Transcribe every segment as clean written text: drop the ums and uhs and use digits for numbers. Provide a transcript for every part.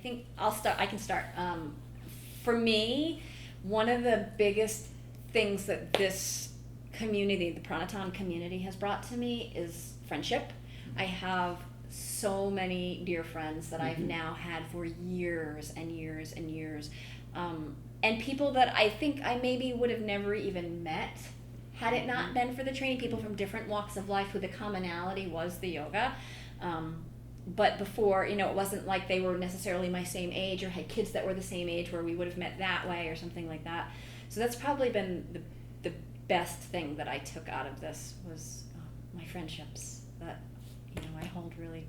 think I can start. For me, one of the biggest things that this community, the Pranotthan community, has brought to me is friendship. I have so many dear friends that I've now had for years and years and years. And people that I think I maybe would have never even met had it not been for the training, people from different walks of life who the commonality was the yoga. But before, it wasn't like they were necessarily my same age or had kids that were the same age where we would have met that way or something like that. So that's probably been the best thing that I took out of this was my friendships that, I hold really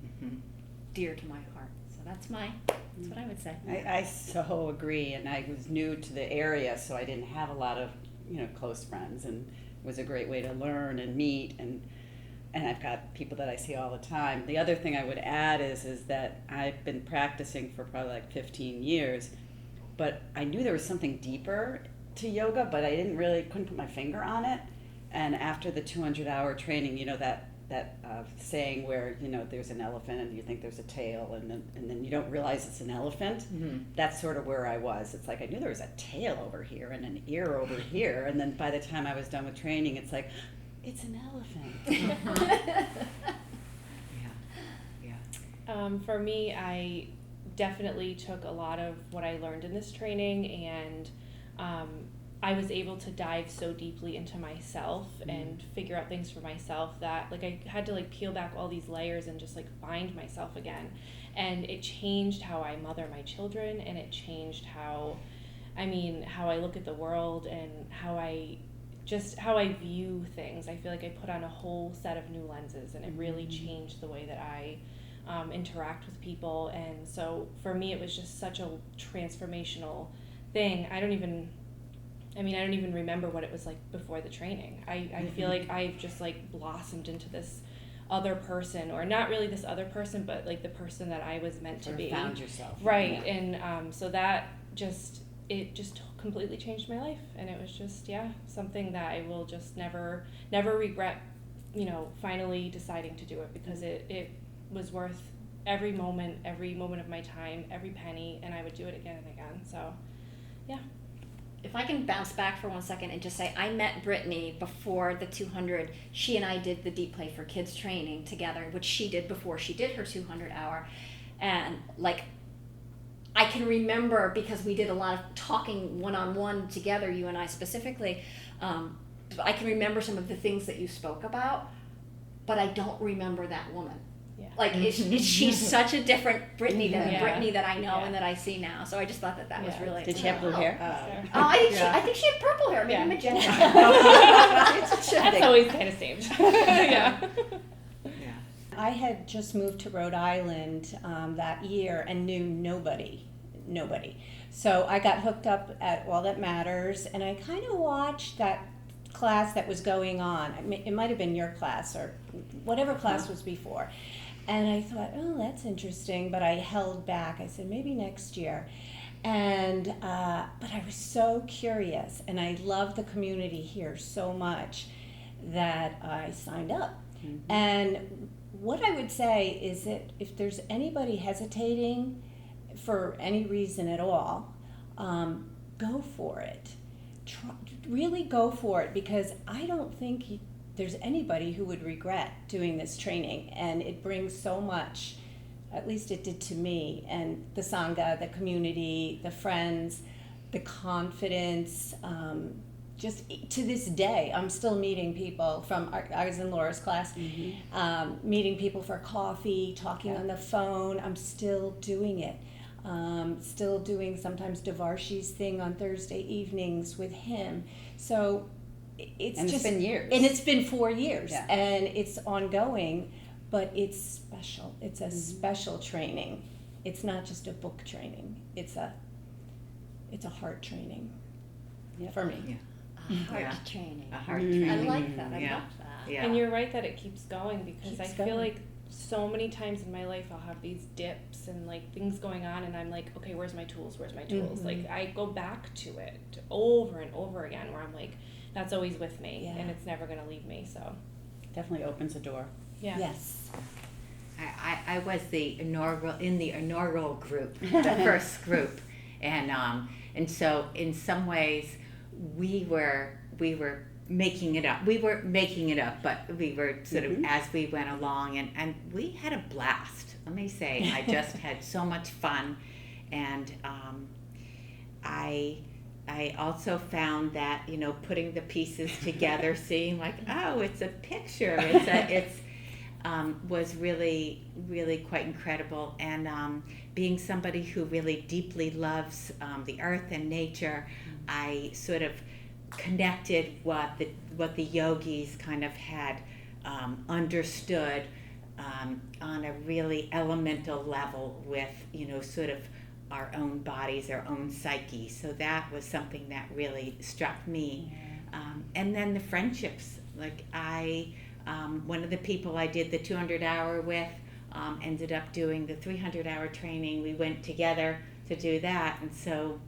dear to my heart. So that's what I would say. I so agree, and I was new to the area, so I didn't have a lot of, close friends, and it was a great way to learn and meet, and I've got people that I see all the time. The other thing I would add is that I've been practicing for probably like 15 years, but I knew there was something deeper to yoga, but I couldn't put my finger on it. And after the 200-hour training, that saying where there's an elephant and you think there's a tail and then you don't realize it's an elephant. That's sort of where I was. It's like I knew there was a tail over here and an ear over here, and then by the time I was done with training, it's like it's an elephant. For me, I definitely took a lot of what I learned in this training, and I was able to dive so deeply into myself and figure out things for myself that I had to peel back all these layers and just find myself again. And it changed how I mother my children, and it changed how I look at the world and how I view things. I feel like I put on a whole set of new lenses, and it really changed the way that I interact with people. And so for me, it was just such a transformational thing. I don't even remember what it was like before the training. I feel like I've just blossomed into this other person, or not really this other person, but the person that I was meant to be. Found yourself. Right. Yeah. And so that just completely changed my life, and it was just something that I will just never regret, finally deciding to do it, because it was worth every moment of my time, every penny, and I would do it again and again. So If I can bounce back for 1 second and just say, I met Brittany before the 200. She and I did the Deep Play for Kids training together, which she did before she did her 200-hour. And I can remember, because we did a lot of talking one-on-one together, you and I specifically, I can remember some of the things that you spoke about, but I don't remember that woman. Yeah. She's such a different Brittany than the Brittany that I know and that I see now. So I just thought that was really. Did she have blue hair? I think she had purple hair, maybe magenta. That's always kind of saved. I had just moved to Rhode Island that year and knew nobody. So I got hooked up at All That Matters, and I kind of watched that class that was going on. It might have been your class or whatever class was before. And I thought, oh, that's interesting, but I held back. I said, maybe next year. And but I was so curious, and I love the community here so much that I signed up. And what I would say is that if there's anybody hesitating for any reason at all, go for it. Really go for it, because I don't think there's anybody who would regret doing this training, and it brings so much. At least it did to me, and the sangha, the community, the friends, the confidence. Just to this day, I'm still meeting people from, I was in Laura's class, meeting people for coffee, talking on the phone. I'm still doing it. Still doing sometimes Devarshi's thing on Thursday evenings with him. So it's been years. And it's been 4 years, and it's ongoing, but it's special. It's a special training. It's not just a book training. It's a heart training for me. A heart training. A heart training. I like that. I love that. Yeah. And you're right that it keeps going, because I feel going. like so many times in my life I'll have these dips and things going on, and I'm like, okay, where's my tools? I go back to it over and over again, where I'm like, that's always with me, and it's never going to leave me. So definitely opens a door. Yes. I was the inaugural group, the first group, and so in some ways we were making it up. We were making it up, but we were sort of as we went along, and we had a blast. Let me say, I just had so much fun, and I also found that, you know, putting the pieces together, seeing like, oh, it's a picture. It's was really, really quite incredible. And being somebody who really deeply loves the earth and nature, I sort of connected what the yogis kind of had understood on a really elemental level with, you know, sort of our own bodies, our own psyche. So that was something that really struck me. And then the friendships, like one of the people I did the 200-hour with ended up doing the 300-hour training. We went together to do that, and so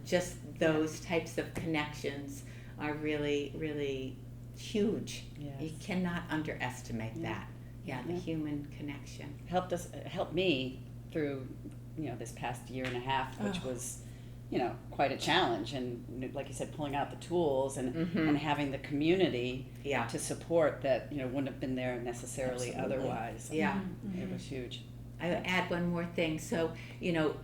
just those types of connections are really, really huge. Yes. You cannot underestimate that. Yeah, the human connection. Helped me through, you know, this past year and a half, which was, you know, quite a challenge, and like you said, pulling out the tools and having the community to support that, you know, wouldn't have been there necessarily otherwise. Yeah. It was huge. I would add one more thing. So, you know,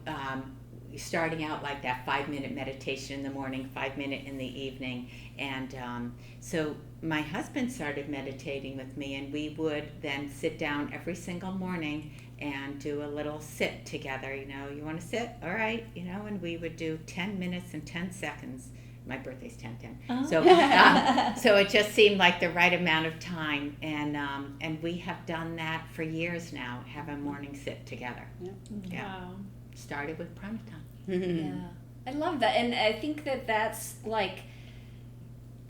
starting out like that 5-minute meditation in the morning, 5-minute in the evening, and so my husband started meditating with me, and we would then sit down every single morning and do a little sit together. You know, you want to sit? All right, you know, and we would do 10 minutes and 10 seconds. My birthday's 10/10. Oh. So it just seemed like the right amount of time, and we have done that for years now, have a morning sit together. Yeah. Wow. Started with Pranotthan. Yeah, I love that, and I think that that's like,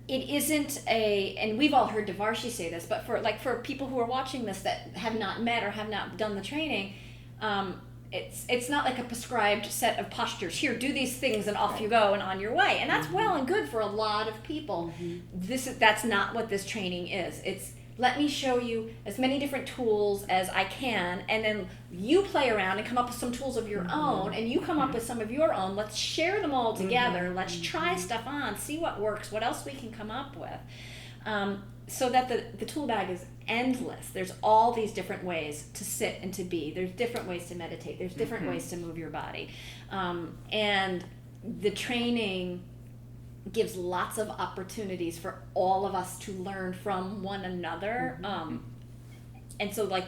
it isn't and we've all heard Devarshi say this, but for people who are watching this that have not met or have not done the training, it's not like a prescribed set of postures. Here, do these things, and off you go, and on your way. And that's well and good for a lot of people. That's not what this training is. It's, let me show you as many different tools as I can, and then you play around and come up with some tools of your own, and you come up with some of your own. Let's share them all together. Let's try stuff on, see what works, what else we can come up with. So that the tool bag is endless. There's all these different ways to sit and to be. There's different ways to meditate. There's different ways to move your body. And the training gives lots of opportunities for all of us to learn from one another. And so, like,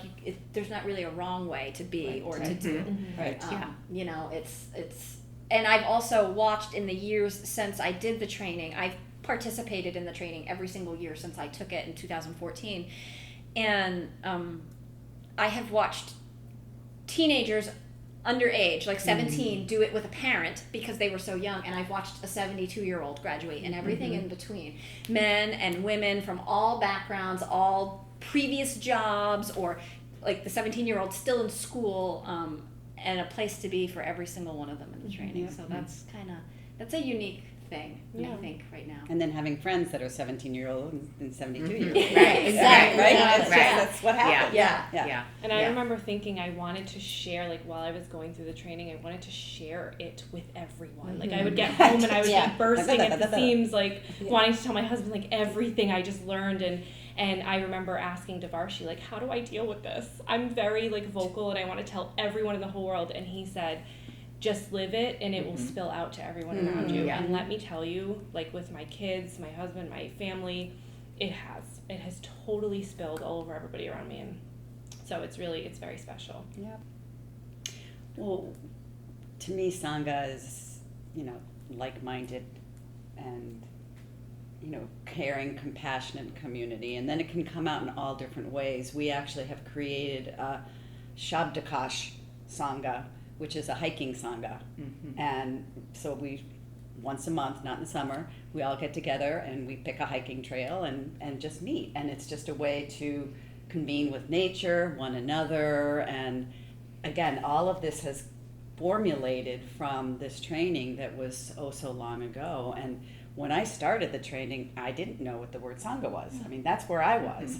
there's not really a wrong way to be or to do. Right. You know, it's, and I've also watched in the years since I did the training, I've participated in the training every single year since I took it in 2014. And I have watched teenagers underage, like 17, do it with a parent because they were so young, and I've watched a 72-year-old graduate, and everything in between. Men and women from all backgrounds, all previous jobs, or like the 17-year-old still in school, and a place to be for every single one of them in the training. So that's a unique thing, I think, right now. And then having friends that are 17-year-old and 72-year-old. Right, exactly. Right? Yeah. That's what happens. Yeah. And I remember thinking I wanted to share, like, while I was going through the training, I wanted to share it with everyone. Like, I would get home and I would be bursting at the seams, like, wanting to tell my husband, like, everything I just learned. And I remember asking Devarshi, like, how do I deal with this? I'm very, like, vocal, and I want to tell everyone in the whole world. And he said, just live it, and it will spill out to everyone around you. Yeah. And let me tell you, like, with my kids, my husband, my family, it has totally spilled all over everybody around me. And so it's very special. Yeah. Well, to me, sangha is, you know, like-minded and, you know, caring, compassionate community. And then it can come out in all different ways. We actually have created a Shabdakash sangha, which is a hiking sangha. And so we, once a month, not in the summer, we all get together and we pick a hiking trail and just meet. And it's just a way to convene with nature, one another. And again, all of this has formulated from this training that was so long ago. And when I started the training, I didn't know what the word sangha was. I mean, that's where I was.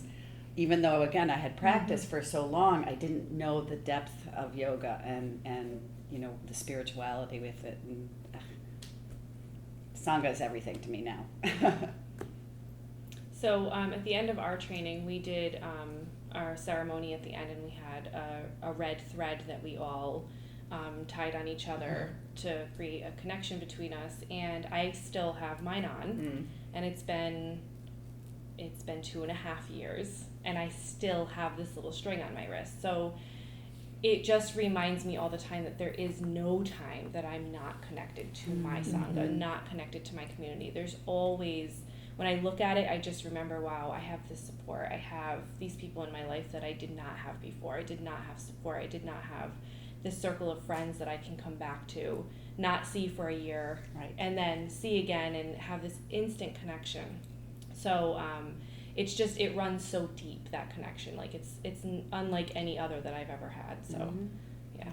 even though again I had practiced for so long, I didn't know the depth of yoga and you know the spirituality with it. And sangha is everything to me now. So at the end of our training, we did our ceremony at the end, and we had a red thread that we all tied on each other to create a connection between us. And I still have mine on, and it's been 2.5 years, and I still have this little string on my wrist. So it just reminds me all the time that there is no time that I'm not connected to my sangha, not connected to my community. There's always, when I look at it, I just remember, wow, I have this support. I have these people in my life that I did not have before. I did not have support. I did not have this circle of friends that I can come back to, not see for a year, Right. and then see again and have this instant connection. So it's just, it runs so deep, that connection. Like it's unlike any other that I've ever had. So yeah.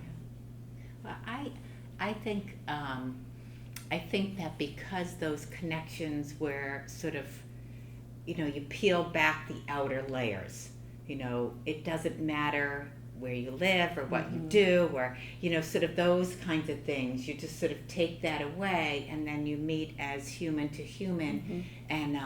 Well, I think that because those connections were sort of, you know, you peel back the outer layers. You know, it doesn't matter where you live or what you do, or, you know, sort of those kinds of things. You just sort of take that away, and then you meet as human to human. And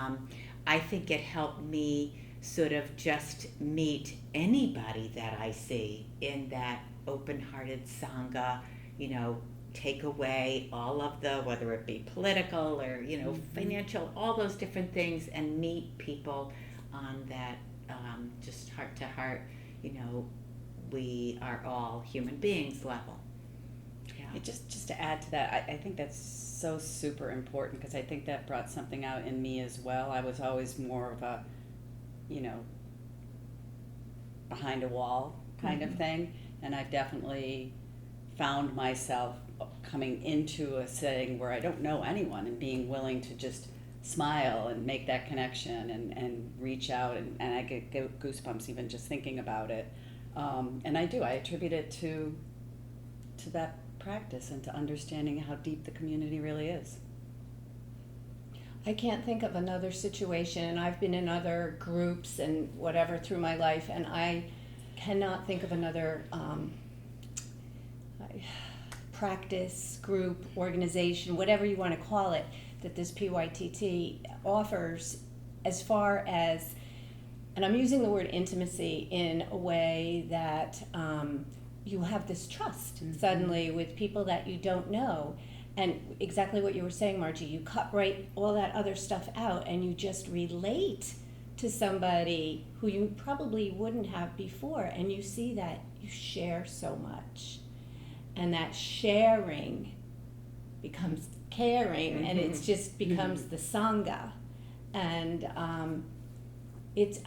I think it helped me sort of just meet anybody that I see in that open-hearted sangha, you know, take away all of the, whether it be political or, you know, financial, all those different things, and meet people on that just heart to heart, you know, we are all human beings level. Yeah. Just to add to that, I think that's so super important, because I think that brought something out in me as well. I was always more of a, you know, behind a wall kind of thing, and I've definitely found myself coming into a setting where I don't know anyone and being willing to just smile and make that connection and reach out, and I get goosebumps even just thinking about it. And I attribute it to that practice and to understanding how deep the community really is. I can't think of another situation, and I've been in other groups and whatever through my life, and I cannot think of another practice, group, organization, whatever you want to call it, that this PYTT offers, as far as, and I'm using the word intimacy in a way that you have this trust suddenly with people that you don't know. And exactly what you were saying, Margie, you cut right all that other stuff out, and you just relate to somebody who you probably wouldn't have before, and you see that you share so much, and that sharing becomes caring, and it just becomes the sangha. And there's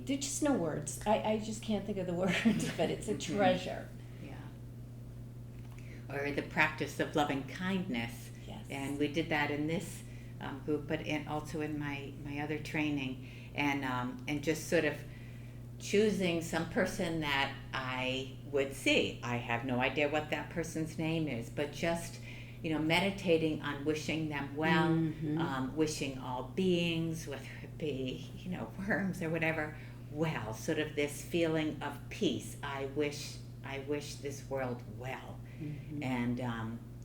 just no words. I just can't think of the words, but it's a treasure. Or the practice of loving kindness. Yes. And we did that in this group, but also in my other training, and just sort of choosing some person that I would see. I have no idea what that person's name is, but just, you know, meditating on wishing them well, wishing all beings, whether it be, you know, worms or whatever, well, sort of this feeling of peace. I wish this world well. And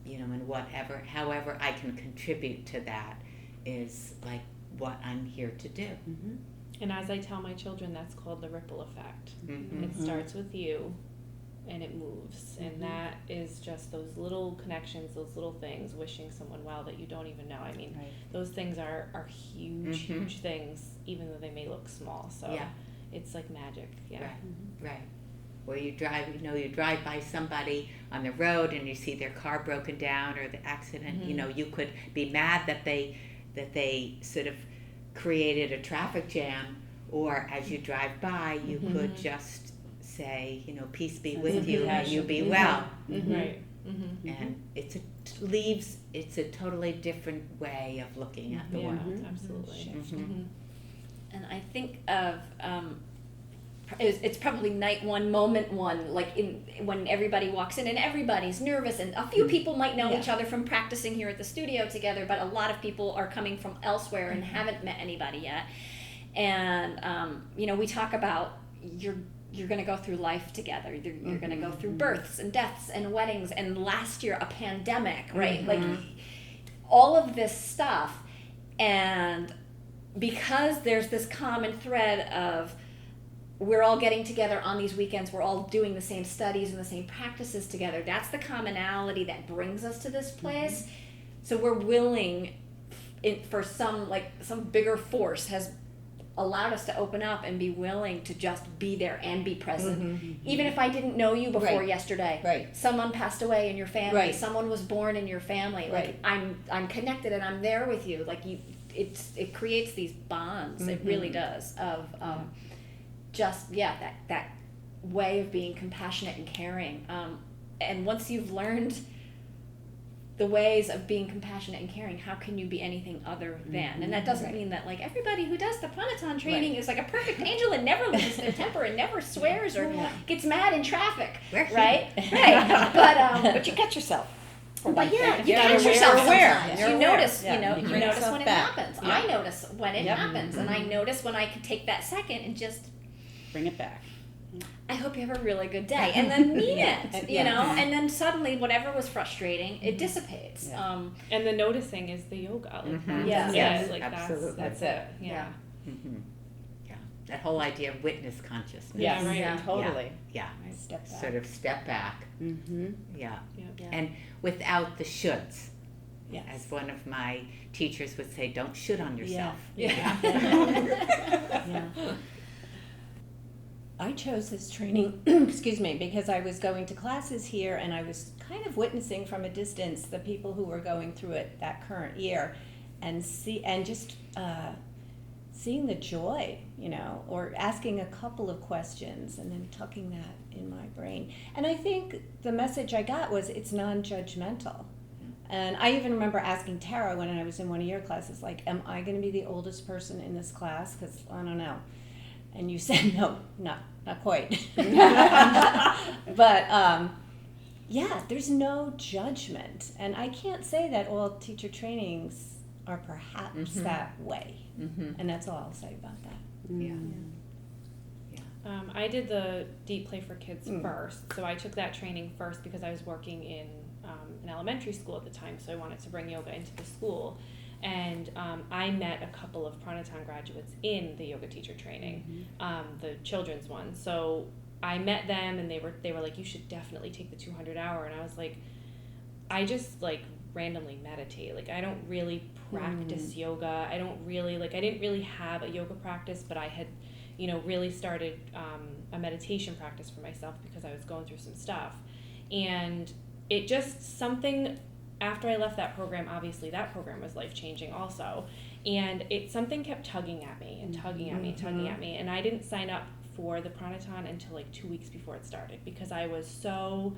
you know, and however I can contribute to that is like what I'm here to do. And as I tell my children, that's called the ripple effect. It starts with you, and it moves, and that is just those little connections, those little things, wishing someone well that you don't even know. I mean, those things are huge things, even though they may look small. So it's like magic. Right. Where you drive by somebody on the road and you see their car broken down or the accident, you know, you could be mad that they sort of created a traffic jam, or as you drive by, you could just say, you know, peace be with you, may you be well. Right. And it's a totally different way of looking at the world. Absolutely. And I think of it's probably night one, moment one, like when everybody walks in and everybody's nervous, and a few people might know each other from practicing here at the studio together, but a lot of people are coming from elsewhere and haven't met anybody yet. And we talk about you're going to go through life together. You're going to go through births and deaths and weddings, and last year a pandemic, right? Like all of this stuff. And because there's this common thread of we're all getting together on these weekends, we're all doing the same studies and the same practices together. That's the commonality that brings us to this place. So we're willing, for some bigger force has allowed us to open up and be willing to just be there and be present. Even if I didn't know you before yesterday. Right. Someone passed away in your family. Right. Someone was born in your family. Like I'm connected and I'm there with you. Like it creates these bonds. It really does of just that way of being compassionate and caring. And once you've learned the ways of being compassionate and caring, how can you be anything other than? And that doesn't mean that like everybody who does the Pranotthan training is like a perfect angel and never loses their temper and never swears or gets mad in traffic, right? Right. But you catch yourself. But you gotta catch yourself aware. sometimes. You're You aware. notice, Yeah. you You bring notice yourself when it back. happens. Yeah. I notice when it happens, and I notice when I can take that second and just, Bring it back. I hope you have a really good day, and then mean it, and then suddenly whatever was frustrating, it dissipates. Yeah. And the noticing is the yoga. Like that's Yes. it. Like Absolutely. that's it. Yeah. Yeah, that whole idea of witness consciousness. Yeah, right. Yeah. Totally. Yeah, Step back. sort of step back. Yeah, Yeah. and without the shoulds. Yes. As one of my teachers would say, don't should on yourself. Yeah. Yeah. I chose this training, excuse me, because I was going to classes here and I was kind of witnessing from a distance the people who were going through it that current year, and just seeing the joy, or asking a couple of questions and then tucking that in my brain. And I think the message I got was it's non-judgmental. And I even remember asking Tara when I was in one of your classes, like, am I going to be the oldest person in this class? Because I don't know. And you said, no, not quite. But, there's no judgment. And I can't say that all teacher trainings are perhaps that way. And that's all I'll say about that. Yeah. I did the Deep Play for Kids first. So I took that training first because I was working in an elementary school at the time. So I wanted to bring yoga into the school. And I met a couple of Pranotthan graduates in the YogaTeacher training, the children's one. So I met them, and they were like, you should definitely take the 200-hour. And I was like, I just like randomly meditate. Like I don't really practice yoga. I don't really I didn't really have a yoga practice, but I had, really started a meditation practice for myself because I was going through some stuff, and it just something. After I left that program, obviously that program was life-changing also. And something kept tugging at me and tugging at me, tugging at me. And I didn't sign up for the Pranotthan until like 2 weeks before it started because I was so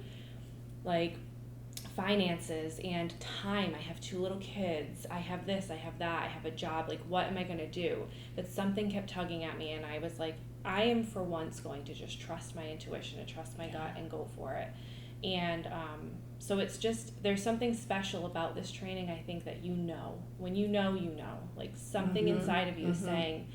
finances and time. I have 2 little kids. I have this, I have that, I have a job. Like, what am I going to do? But something kept tugging at me, and I was like, I am for once going to just trust my intuition and trust my gut and go for it. And so it's just, there's something special about this training, I think, that when you know, like something inside of you is saying,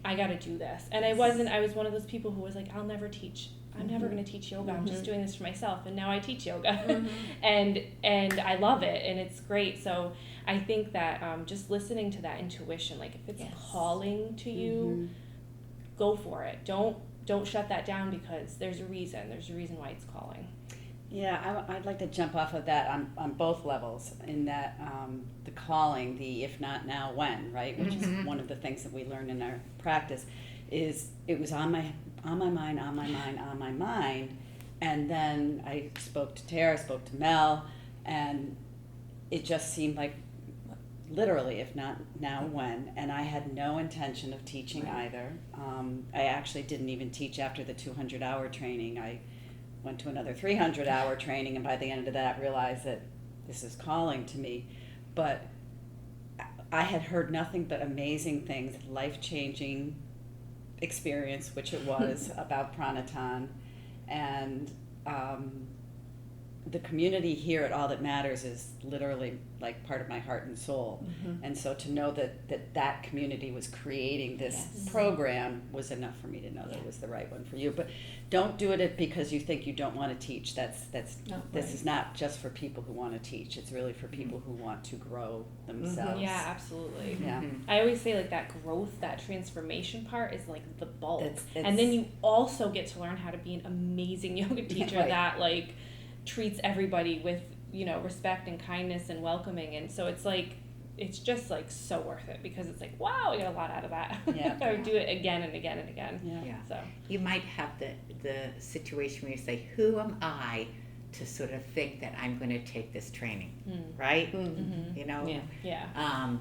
I got to do this. And I was one of those people who was like, I'll never teach. I'm never going to teach yoga. I'm just doing this for myself. And now I teach yoga and I love it, and it's great. So I think that just listening to that intuition, like if it's calling to you, go for it. Don't shut that down because there's a reason why it's calling. Yeah, I'd like to jump off of that on both levels, in that the calling, the if not now, when, right, which is one of the things that we learn in our practice, is it was on my mind, and then I spoke to Tara, spoke to Mel, and it just seemed like literally, if not now, when, and I had no intention of teaching either. I actually didn't even teach after the 200-hour training. I went to another 300-hour training, and by the end of that realized that this is calling to me. But I had heard nothing but amazing things, life-changing experience, which it was, about Pranotthan. And the community here at All That Matters is literally like part of my heart and soul. And so to know that community was creating this program was enough for me to know that it was the right one for you. But don't do it because you think you don't want to teach. This is not just for people who want to teach. It's really for people who want to grow themselves. Yeah, absolutely. Yeah. I always say like that growth, that transformation part is like the bulk. It's- and then you also get to learn how to be an amazing yoga teacher Right. that like treats everybody with, you know, respect and kindness and welcoming. And so it's like, it's just like so worth it because it's like, wow, I got a lot out of that. Yeah. I would do it again and again and again. Yeah. So You might have the situation where you say, who am I to sort of think that I'm going to take this training, right? You know? yeah.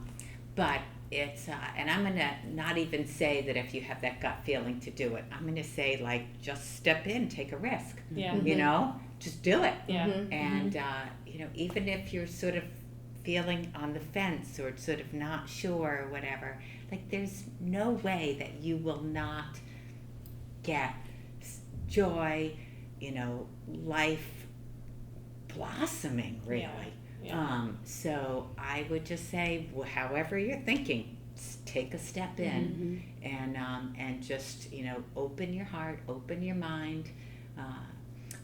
But it's, and I'm going to not even say that if you have that gut feeling to do it, I'm going to say, like, just step in, take a risk, Yeah. you know? Just do it. Yeah. And, you know, even if you're sort of feeling on the fence or sort of not sure or whatever, like, there's no way that you will not get joy, you know, life blossoming, really. Yeah. So I would just say, however you're thinking, take a step in and just, you know, open your heart, open your mind.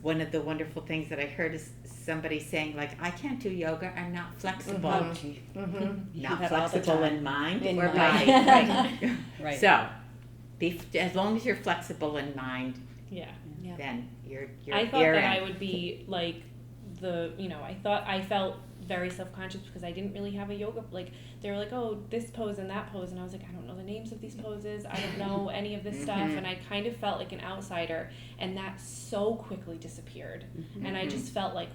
One of the wonderful things that I heard is somebody saying, like, I can't do yoga, I'm not flexible. Not That all the flexible time. in mind In or mind. body. Right. So, as long as you're flexible in mind, Yeah. then you're I thought you're that in. I would be like I felt very self-conscious because I didn't really have a yoga, like they were like, oh, this pose and that pose, and I was like, I don't know the names of these poses, I don't know any of this stuff, and I kind of felt like an outsider, and that so quickly disappeared, and I just felt like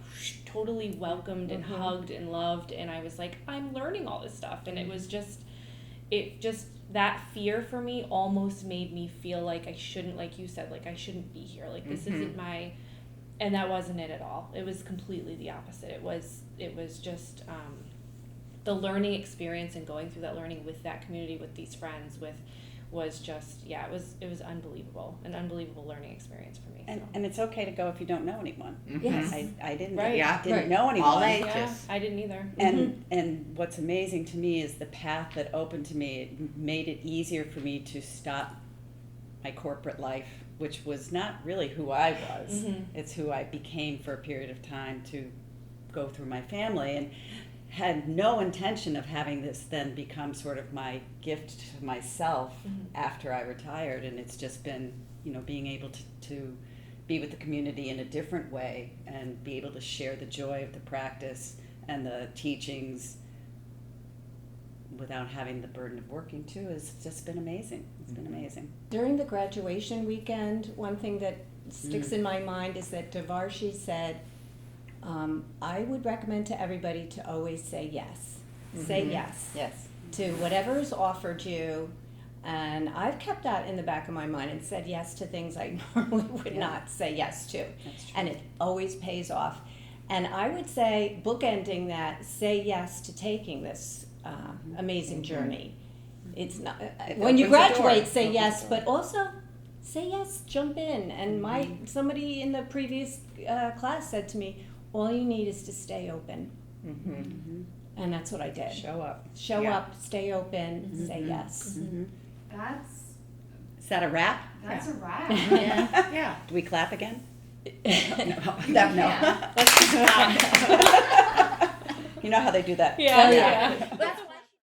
totally welcomed and hugged and loved, and I was like, I'm learning all this stuff, and it just that fear for me almost made me feel like I shouldn't, like you said, like I shouldn't be here, like this isn't my. And that wasn't it at all. It was completely the opposite. It was just the learning experience and going through that learning with that community, with these friends, was just, it was unbelievable, an unbelievable learning experience for me. And it's okay to go if you don't know anyone. Yes. I didn't Right. didn't know anyone. All Yeah, ages. I didn't either. And what's amazing to me is the path that opened to me. It made it easier for me to stop my corporate life, which was not really who I was. It's who I became for a period of time to go through my family, and had no intention of having this then become sort of my gift to myself after I retired. And it's just been, you know, being able to be with the community in a different way and be able to share the joy of the practice and the teachings without having the burden of working too has just been amazing. It's been amazing. During the graduation weekend, one thing that sticks in my mind is that Devarshi said, I would recommend to everybody to always say yes. Say yes Yes. to whatever is offered you. And I've kept that in the back of my mind and said yes to things I normally would not say yes to. That's true. And it always pays off. And I would say, bookending that, say yes to taking this amazing journey. It's not when you opens the door. graduate, say Opens yes, the door. but also say yes, jump in. And somebody in the previous class said to me, all you need is to stay open. And that's what I did. Show up. Show Yeah. up, stay open, say yes. That's Is that a wrap? a wrap. Yeah. Do we clap again? No. Yeah. You know how they do that. Yeah. Oh, yeah. That's